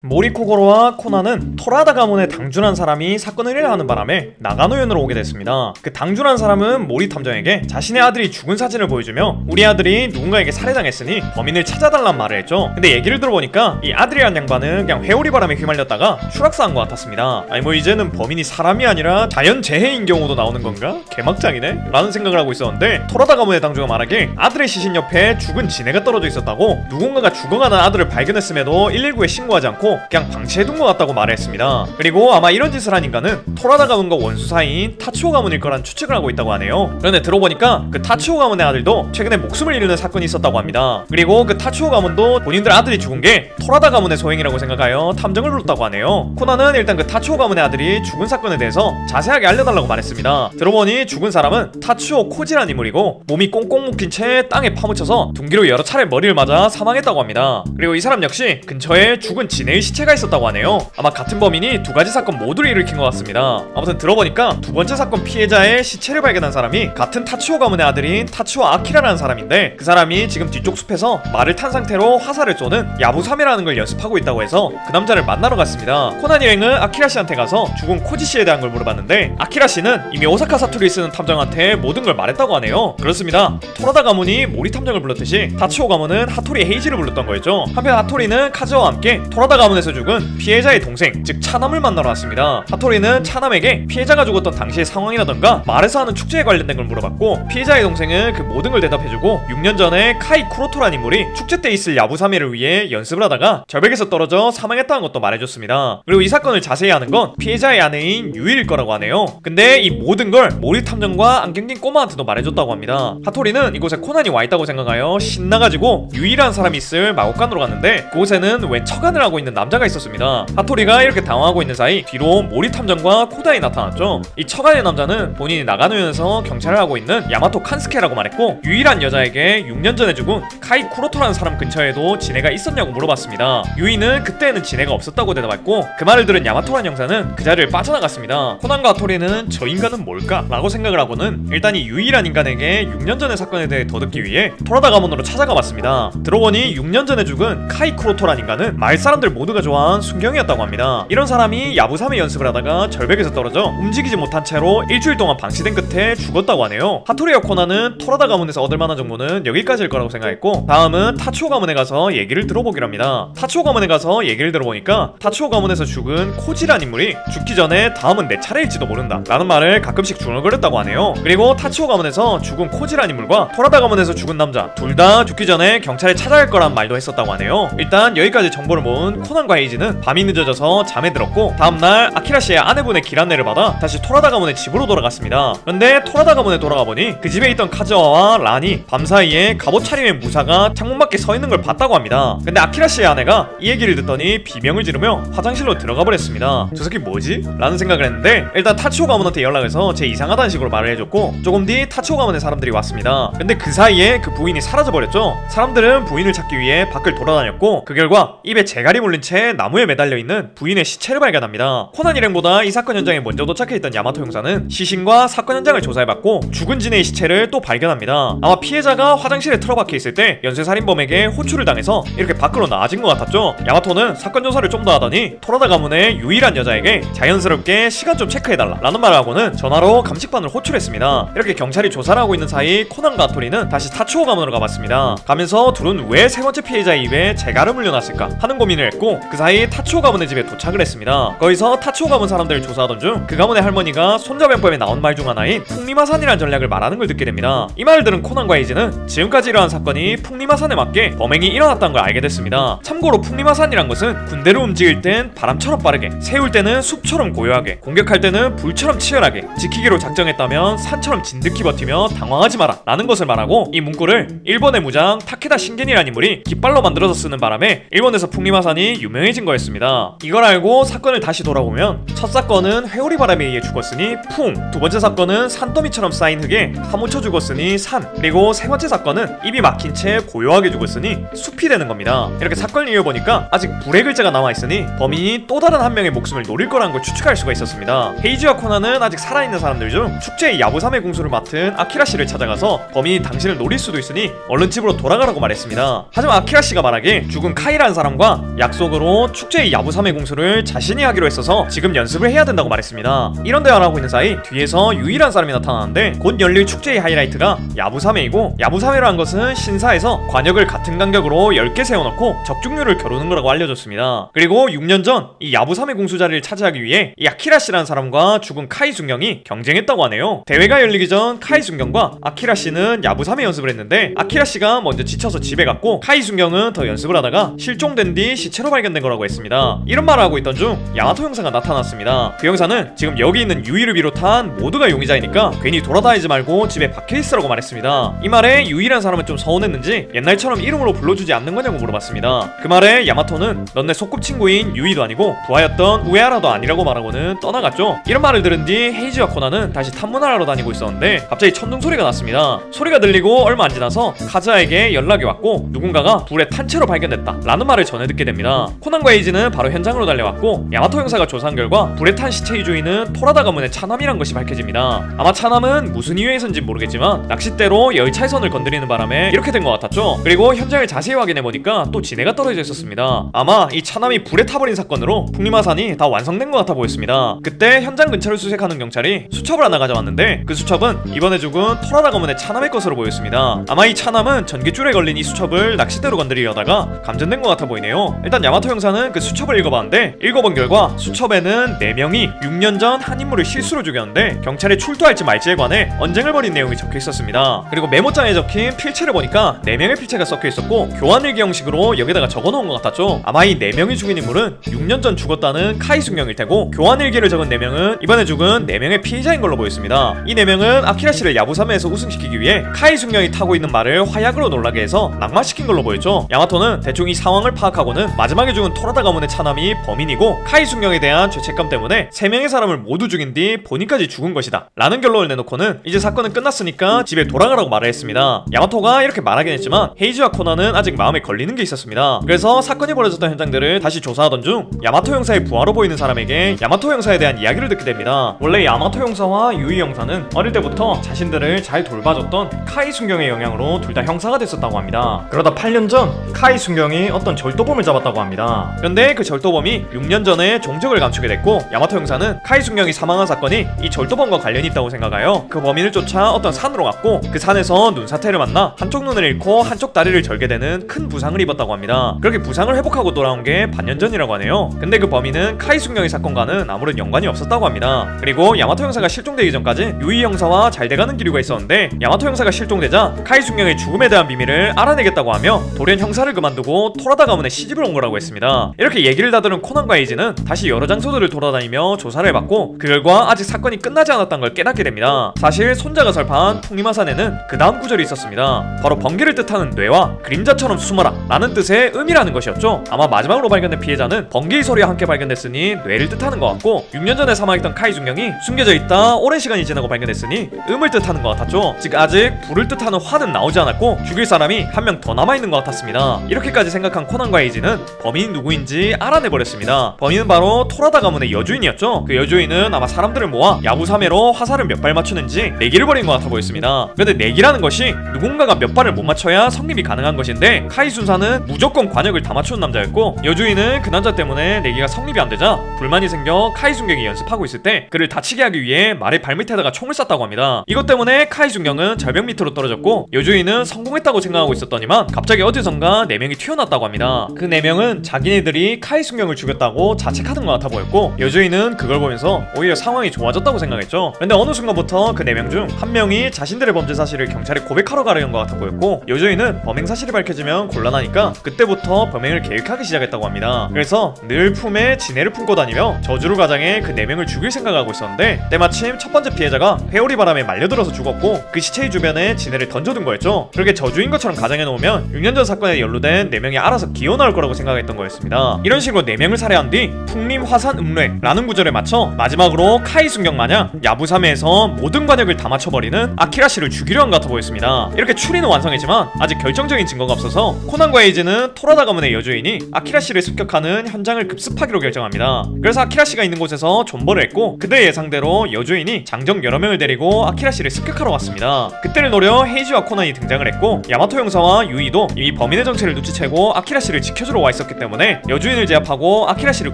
모리코고로와 코나는 토라다 가문의 당준한 사람이 사건을 일어나는 바람에 나가노현으로 오게 됐습니다. 그 당준한 사람은 모리 탐정에게 자신의 아들이 죽은 사진을 보여주며 우리 아들이 누군가에게 살해당했으니 범인을 찾아달란 말을 했죠. 근데 얘기를 들어보니까 이 아들이란 양반은 그냥 회오리 바람에 휘말렸다가 추락사한 것 같았습니다. 아니 뭐 이제는 범인이 사람이 아니라 자연재해인 경우도 나오는 건가? 개막장이네? 라는 생각을 하고 있었는데 토라다 가문의 당주가 말하길 아들의 시신 옆에 죽은 지네가 떨어져 있었다고, 누군가가 죽어가는 아들을 발견했음에도 119에 신고하지 않고 그냥 방치해둔 것 같다고 말했습니다. 그리고 아마 이런 짓을 한 인간은 토라다 가문과 원수 사이인 타츠오 가문일 거란 추측을 하고 있다고 하네요. 그런데 들어보니까 그 타츠오 가문의 아들도 최근에 목숨을 잃는 사건이 있었다고 합니다. 그리고 그 타츠오 가문도 본인들 아들이 죽은 게 토라다 가문의 소행이라고 생각하여 탐정을 불렀다고 하네요. 코나는 일단 그 타츠오 가문의 아들이 죽은 사건에 대해서 자세하게 알려달라고 말했습니다. 들어보니 죽은 사람은 타츠오 코지라는 인물이고 몸이 꽁꽁 묶인 채 땅에 파묻혀서 둔기로 여러 차례 머리를 맞아 사망했다고 합니다. 그리고 이 사람 역시 근처에 죽은 지네의 시체가 있었다고 하네요. 아마 같은 범인이 두 가지 사건 모두를 일으킨 것 같습니다. 아무튼 들어보니까 두 번째 사건 피해자의 시체를 발견한 사람이 같은 타츠오 가문의 아들인 타츠오 아키라라는 사람인데, 그 사람이 지금 뒤쪽 숲에서 말을 탄 상태로 화살을 쏘는 야부사메라는 걸 연습하고 있다고 해서 그 남자를 만나러 갔습니다. 코난 일행은 아키라 씨한테 가서 죽은 코지 씨에 대한 걸 물어봤는데, 아키라 씨는 이미 오사카 사투리 쓰는 탐정한테 모든 걸 말했다고 하네요. 그렇습니다. 토라다 가문이 모리 탐정을 불렀듯이 타츠오 가문은 하토리 헤이지를 불렀던 거였죠. 한편 하토리는 카즈와 함께 토라다 가문에서 죽은 피해자의 동생, 즉 차남을 만나러 왔습니다. 하토리는 차남에게 피해자가 죽었던 당시의 상황이라던가 말에서 하는 축제에 관련된 걸 물어봤고, 피해자의 동생은 그 모든 걸 대답해주고 6년 전에 카이 쿠로토라는 인물이 축제 때 있을 야부사메를 위해 연습을 하다가 절벽에서 떨어져 사망했다는 것도 말해줬습니다. 그리고 이 사건을 자세히 아는 건 피해자의 아내인 유이일 거라고 하네요. 근데 이 모든 걸 모리 탐정과 안경 낀 꼬마한테도 말해줬다고 합니다. 하토리는 이곳에 코난이 와있다고 생각하여 신나가지고 유이라는 사람이 있을 마곡간으로 갔는데, 그곳에는 웬 처간을 하고 있는 남자가 있었습니다. 하토리가 이렇게 당황하고 있는 사이 뒤로 모리 탐정과 코다이 나타났죠. 이 처간의 남자는 본인이 나가노현에서 경찰을 하고 있는 야마토 칸스케라고 말했고, 유이란 여자에게 6년 전에 죽은 카이 쿠로토라는 사람 근처에도 지네가 있었냐고 물어봤습니다. 유이는 그때는 지네가 없었다고 대답했고, 그 말을 들은 야마토란 형사는 그 자리를 빠져나갔습니다. 코난과 하토리는 저 인간은 뭘까? 라고 생각을 하고는 일단 이 유이란 인간에게 6년 전의 사건에 대해 더 듣기 위해 토라다 가문으로 찾아가 봤습니다. 들어보니 6년 전에 죽은 카이 쿠로토란 인간은 마을 사람들 모두가 좋아한 순경이었다고 합니다. 이런 사람이 야부사메 연습을 하다가 절벽에서 떨어져 움직이지 못한 채로 일주일 동안 방치된 끝에 죽었다고 하네요. 하토리와 코나는 토라다 가문에서 얻을 만한 정보는 여기까지일 거라고 생각했고, 다음은 타츠오 가문에 가서 얘기를 들어보기로 합니다. 타츠오 가문에 가서 얘기를 들어보니까 타츠오 가문에서 죽은 코지란 인물이 죽기 전에 다음은 내 차례일지도 모른다 라는 말을 가끔씩 중얼거렸다고 하네요. 그리고 타츠오 가문에서 죽은 코지란 인물과 토라다 가문에서 죽은 남자 둘 다 죽기 전에 경찰에 찾아갈 거란 말도 했었다고 하네요. 일단 여기까지 정보를 모은 코난과 헤이지는 밤이 늦어져서 잠에 들었고, 다음날 아키라 씨의 아내분의 길 안내를 받아 다시 토라다 가문의 집으로 돌아갔습니다. 그런데 토라다 가문에 돌아가보니 그 집에 있던 카즈와와 란이 밤사이에 갑옷 차림의 무사가 창문 밖에 서 있는 걸 봤다고 합니다. 근데 아키라 씨의 아내가 이 얘기를 듣더니 비명을 지르며 화장실로 들어가 버렸습니다. 저 새끼 뭐지? 라는 생각을 했는데, 일단 타츠오 가문한테 연락해서 제 이상하다는 식으로 말을 해줬고, 조금 뒤 타츠오 가문의 사람들이 왔습니다. 근데 그 사이에 그 부인이 사라져버렸죠. 사람들은 부인을 찾기 위해 밖을 돌아다녔고, 그 결과 입에 재갈이 물린 채 나무에 매달려 있는 부인의 시체를 발견합니다. 코난 일행보다 이 사건 현장에 먼저 도착해있던 야마토 형사는 시신과 사건 현장을 조사해봤고, 죽은 지네의 시체를 또 발견합니다. 아마 피해자가 화장실에 틀어박혀 있을 때 연쇄살인범에게 호출을 당해서 이렇게 밖으로 나아진 것 같았죠. 야마토는 사건 조사를 좀 더 하더니 토라다 가문의 유일한 여자에게 자연스럽게 시간 좀 체크해달라 라는 말을 하고는 전화로 감식반을 호출했습니다. 이렇게 경찰이 조사를 하고 있는 사이 코난과 하토리는 다시 타츠오 가문으로 가봤습니다. 가면서 둘은 왜 세 번째 피해자의 입에 재갈을 물려놨을까 하는 고민을 했고, 그 사이 타츠오 가문의 집에 도착을 했습니다. 거기서 타츠오 가문 사람들을 조사하던 중 그 가문의 할머니가 손자병법에 나온 말 중 하나인 풍리마산이라는 전략을 말하는 걸 듣게 됩니다. 이 말을 들은 코난과 헤이지는 지금까지 일어난 사건이 풍리마산에 맞게 범행이 일어났다는 걸 알게 됐습니다. 참고로 풍리마산이란 것은 군대를 움직일 땐 바람처럼 빠르게, 세울 때는 숲처럼 고요하게, 공격할 때는 불처럼 치열하게, 지키기로 작정했다면 산처럼 진득히 버티며 당황하지 마라 라는 것을 말하고, 이 문구를 일본의 무장 타케다 신겐이라는 인물이 깃발로 만들어서 쓰는 바람에 일본에서 풍리마산이 유명해진 거였습니다. 이걸 알고 사건을 다시 돌아보면, 첫 사건은 회오리 바람에 의해 죽었으니 풍, 두 번째 사건은 산더미처럼 쌓인 흙에 파묻혀 죽었으니 산, 그리고 세 번째 사건은 입이 막힌 채 고요하게 죽었으니 숲이 되는 겁니다. 이렇게 사건을 이어보니까 아직 불의 글자가 남아있으니 범인이 또 다른 한 명의 목숨을 노릴 거라는 걸 추측할 수가 있었습니다. 헤이지와 코나는 아직 살아있는 사람들 중 축제의 야부삼의 공수를 맡은 아키라 씨를 찾아가서 범인이 당신을 노릴 수도 있으니 얼른 집으로 돌아가라고 말했습니다. 하지만 아키라 씨가 말하길 죽은 카이라는 사람과 약속 약속으로 축제의 야부삼의 공수를 자신이 하기로 했어서 지금 연습을 해야 된다고 말했습니다. 이런 대화를 하고 있는 사이 뒤에서 유일한 사람이 나타나는데 곧 열릴 축제의 하이라이트가 야부삼회이고, 야부삼회라는 것은 신사에서 관역을 같은 간격으로 10개 세워놓고 적중률을 겨루는 거라고 알려졌습니다. 그리고 6년 전 이 야부삼회 공수 자리를 차지하기 위해 이 아키라씨라는 사람과 죽은 카이순경이 경쟁했다고 하네요. 대회가 열리기 전 카이순경과 아키라씨는 야부삼회 연습을 했는데 아키라씨가 먼저 지쳐서 집에 갔고 카이순경은 더 연습을 하다가 실종된 뒤 시체로 발견된 거라고 했습니다. 이런 말을 하고 있던 중 야마토 형사가 나타났습니다. 그 형사는 지금 여기 있는 유이를 비롯한 모두가 용의자이니까 괜히 돌아다니지 말고 집에 박혀있으라고 말했습니다. 이 말에 유이란 사람은 좀 서운했는지 옛날처럼 이름으로 불러주지 않는 거냐고 물어봤습니다. 그 말에 야마토는 넌 내 소꿉친구인 유이도 아니고 부하였던 우에하라도 아니라고 말하고는 떠나갔죠. 이런 말을 들은 뒤 헤이지와 코나는 다시 탐문을 하러 다니고 있었는데 갑자기 천둥 소리가 났습니다. 소리가 들리고 얼마 안 지나서 카즈아에게 연락이 왔고 누군가가 불에 탄 채로 발견됐다 라는 말을 전해 듣게 됩니다. 코난과 헤이지는 바로 현장으로 달려왔고 야마토 형사가 조사한 결과 불에 탄 시체의 주인은 토라다 가문의 차남이란 것이 밝혀집니다. 아마 차남은 무슨 이유에선지 모르겠지만 낚싯대로 열차의 선을 건드리는 바람에 이렇게 된 것 같았죠. 그리고 현장을 자세히 확인해보니까 또 지네가 떨어져 있었습니다. 아마 이 차남이 불에 타버린 사건으로 풍리마산이 다 완성된 것 같아 보였습니다. 그때 현장 근처를 수색하는 경찰이 수첩을 하나 가져왔는데 그 수첩은 이번에 죽은 토라다 가문의 차남의 것으로 보였습니다. 아마 이 차남은 전깃줄에 걸린 이 수첩을 낚싯대로 건드리려다가 감전된 것 같아 보이네요. 일단 야마토 형사는 그 수첩을 읽어봤는데 읽어본 결과 수첩에는 4명이 6년 전 한 인물을 실수로 죽였는데 경찰에 출두할지 말지에 관해 언쟁을 벌인 내용이 적혀 있었습니다. 그리고 메모장에 적힌 필체를 보니까 4명의 필체가 썩혀 있었고 교환일기 형식으로 여기다가 적어놓은 것 같았죠. 아마 이 4명이 죽인 인물은 6년 전 죽었다는 카이순경일 테고 교환일기를 적은 4명은 이번에 죽은 4명의 피해자인 걸로 보였습니다. 이 4명은 아키라씨를 야부삼회에서 우승시키기 위해 카이순경이 타고 있는 말을 화약으로 놀라게 해서 낙마시킨 걸로 보였죠. 야마토는 대충 이 상황을 파악하고는 마지막에 죽은 토라다 가문의 차남이 범인이고 카이순경에 대한 죄책감 때문에 3명의 사람을 모두 죽인 뒤 본인까지 죽은 것이다 라는 결론을 내놓고는 이제 사건은 끝났으니까 집에 돌아가라고 말을 했습니다. 야마토가 이렇게 말하긴 했지만 헤이지와 코나는 아직 마음에 걸리는 게 있었습니다. 그래서 사건이 벌어졌던 현장들을 다시 조사하던 중 야마토 형사의 부하로 보이는 사람에게 야마토 형사에 대한 이야기를 듣게 됩니다. 원래 야마토 형사와 유이 형사는 어릴 때부터 자신들을 잘 돌봐줬던 카이순경의 영향으로 둘 다 형사가 됐었다고 합니다. 그러다 8년 전 카이순경이 어떤 절도범을 잡았다고 합니다. 그런데 그 절도범이 6년 전에 종적을 감추게 됐고 야마토 형사는 카이순경이 사망한 사건이 이 절도범과 관련이 있다고 생각하여 그 범인을 쫓아 어떤 산으로 갔고 그 산에서 눈사태를 만나 한쪽 눈을 잃고 한쪽 다리를 절게 되는 큰 부상을 입었다고 합니다. 그렇게 부상을 회복하고 돌아온 게 반년 전이라고 하네요. 근데 그 범인은 카이순경의 사건과는 아무런 연관이 없었다고 합니다. 그리고 야마토 형사가 실종되기 전까지 유이 형사와 잘 돼가는 기류가 있었는데 야마토 형사가 실종되자 카이순경의 죽음에 대한 비밀을 알아내겠다고 하며 돌연 형사를 그만두고 토라다 가문에 시집을 온 거라고 했습니다. 이렇게 얘기를 다 들은 코난과 에이지는 다시 여러 장소들을 돌아다니며 조사를 해봤고 그 결과 아직 사건이 끝나지 않았다는 걸 깨닫게 됩니다. 사실 손자가 설파한 풍리마산에는 그 다음 구절이 있었습니다. 바로 번개를 뜻하는 뇌와 그림자처럼 숨어라 라는 뜻의 음이라는 것이었죠. 아마 마지막으로 발견된 피해자는 번개의 소리와 함께 발견됐으니 뇌를 뜻하는 것 같고 6년 전에 사망했던 카이순경이 숨겨져 있다 오랜 시간이 지나고 발견됐으니 음을 뜻하는 것 같았죠. 즉 아직 불을 뜻하는 화는 나오지 않았고 죽일 사람이 한 명 더 남아있는 것 같았습니다. 이렇게까지 생각한 코난과 에이지는 범인이 누구인지 알아내버렸습니다. 범인은 바로 토라다 가문의 여주인이었죠. 그 여주인은 아마 사람들을 모아 야부삼회로 화살을 몇 발 맞추는지 내기를 벌인 것 같아 보였습니다. 그런데 내기라는 것이 누군가가 몇 발을 못 맞춰야 성립이 가능한 것인데 카이순사는 무조건 관역을 다 맞추는 남자였고 여주인은 그 남자 때문에 내기가 성립이 안 되자 불만이 생겨 카이순경이 연습하고 있을 때 그를 다치게 하기 위해 말의 발밑에다가 총을 쐈다고 합니다. 이것 때문에 카이순경은 절벽 밑으로 떨어졌고 여주인은 성공했다고 생각하고 있었더니만 갑자기 어디선가 4명이 튀어났다고 합니다. 그 4명은 자기네들이 카이순경을 죽였다고 자책하는 것 같아 보였고 여주인은 그걸 보면서 오히려 상황이 좋아졌다고 생각했죠. 근데 어느 순간부터 그 4명 중 한 명이 자신들의 범죄 사실을 경찰에 고백하러 가려는 것 같아 보였고 여주인은 범행 사실이 밝혀지면 곤란하니까 그때부터 범행을 계획하기 시작했다고 합니다. 그래서 늘 품에 지네를 품고 다니며 저주를 가장해 그 4명을 죽일 생각하고 있었는데 때마침 첫 번째 피해자가 회오리 바람에 말려들어서 죽었고 그 시체의 주변에 지네를 던져둔 거였죠. 그렇게 저주인 것처럼 가정해놓으면 6년 전 사건에 연루된 4명이 알아서 기어나올 거라고 생각했던 거였습니다. 이런 식으로 4명을 살해한 뒤 풍림화산음례라는 구절에 맞춰 마지막으로 카이 순경 마냥 야부사메에서 모든 관역을 다 맞춰버리는 아키라 씨를 죽이려 한 것 같아 보였습니다. 이렇게 추리는 완성이지만 아직 결정적인 증거가 없어서 코난과 에이지는 토라다 가문의 여주인이 아키라 씨를 습격하는 현장을 급습하기로 결정합니다. 그래서 아키라 씨가 있는 곳에서 존버를 했고 그들의 예상대로 여주인이 장정 여러 명을 데리고 아키라 씨를 습격하러 왔습니다. 그때를 노려 헤이지와 코난이 등장을 했고 야마토 형사와 유이도 이미 범인의 정체를 눈치채고 아키라 씨를 지켜주러 와 있었기 때문에 여주인을 제압하고 아키라 씨를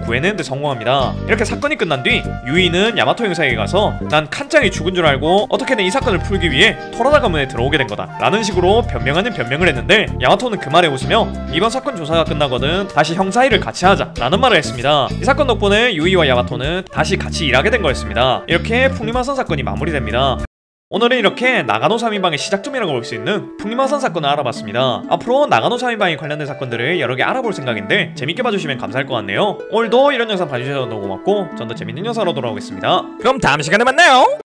구해내는 데 성공합니다. 이렇게 사건이 끝난 뒤 유이는 야마토 형사에게 가서 난 칸짱이 죽은 줄 알고 어떻게든 이 사건을 풀기 위해 토라다 가문에 들어오게 된 거다 라는 식으로 변명 아닌 변명을 했는데 야마토는 그 말에 웃으며 이번 사건 조사가 끝나거든 다시 형사 일을 같이 하자 라는 말을 했습니다. 이 사건 덕분에 유이와 야마토는 다시 같이 일하게 된 거였습니다. 이렇게 풍림화산 사건이 마무리됩니다. 오늘은 이렇게 나가노 3인방의 시작점이라고 볼 수 있는 풍림화산 사건을 알아봤습니다. 앞으로 나가노 3인방에 관련된 사건들을 여러 개 알아볼 생각인데 재밌게 봐주시면 감사할 것 같네요. 오늘도 이런 영상 봐주셔서 너무 고맙고 전 더 재밌는 영상으로 돌아오겠습니다. 그럼 다음 시간에 만나요.